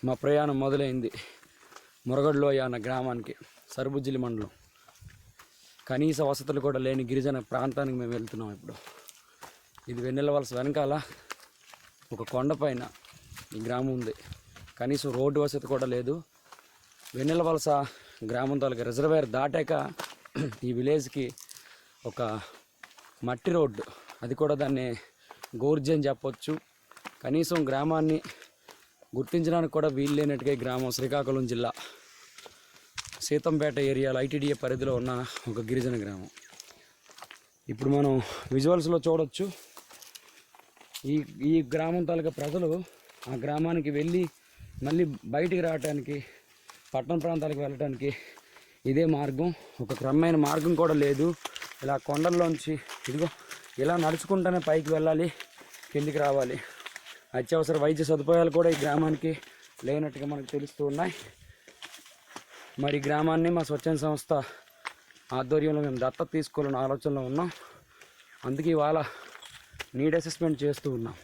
మా ప్రయాణం మొదలైంది మురగడ్లోయ అన్న గ్రామానికి, సరుబుజ్జిలి మండలం. కనీస వసతులు కూడా లేని గిరిజన ప్రాంతానికి మేము వెళ్తున్నాం ఇప్పుడు. ఇది వెన్నెల వలస వెనకాల ఒక కొండపైన ఈ గ్రామం ఉంది. కనీసం రోడ్డు వసతి కూడా లేదు. వెన్నెల వలస గ్రామం తాలూకా రిజర్వేర్ దాటాక ఈ విలేజ్కి ఒక మట్టి రోడ్డు, అది కూడా దాన్ని గోర్జి అని చెప్పొచ్చు. కనీసం గ్రామాన్ని గుర్తించడానికి కూడా వీలు లేనట్టుగా ఈ గ్రామం శ్రీకాకుళం జిల్లా సీతంపేట ఏరియాలో ఐటీడీఏ పరిధిలో ఉన్న ఒక గిరిజన గ్రామం. ఇప్పుడు మనం విజువల్స్లో చూడొచ్చు, ఈ గ్రామం తాలూకా ప్రజలు ఆ గ్రామానికి వెళ్ళి మళ్ళీ బయటికి రావడానికి, పట్టణ ప్రాంతాలకు వెళ్ళటానికి ఇదే మార్గం. ఒక క్రమమైన మార్గం కూడా లేదు. ఇలా కొండల్లోంచి ఇదిగో ఇలా నడుచుకుంటూనే పైకి వెళ్ళాలి, కిందికి రావాలి. అత్యవసర వైద్య సదుపాయాలు కూడా ఈ గ్రామానికి లేనట్టుగా మనకు తెలుస్తూ ఉన్నాయి. మరి గ్రామాన్ని మా స్వచ్ఛంద సంస్థ ఆధ్వర్యంలో మేము దత్తత తీసుకోవాలన్న ఆలోచనలో ఉన్నాం. అందుకే ఇవాళ నీడ్ అసెస్మెంట్ చేస్తూ ఉన్నాం.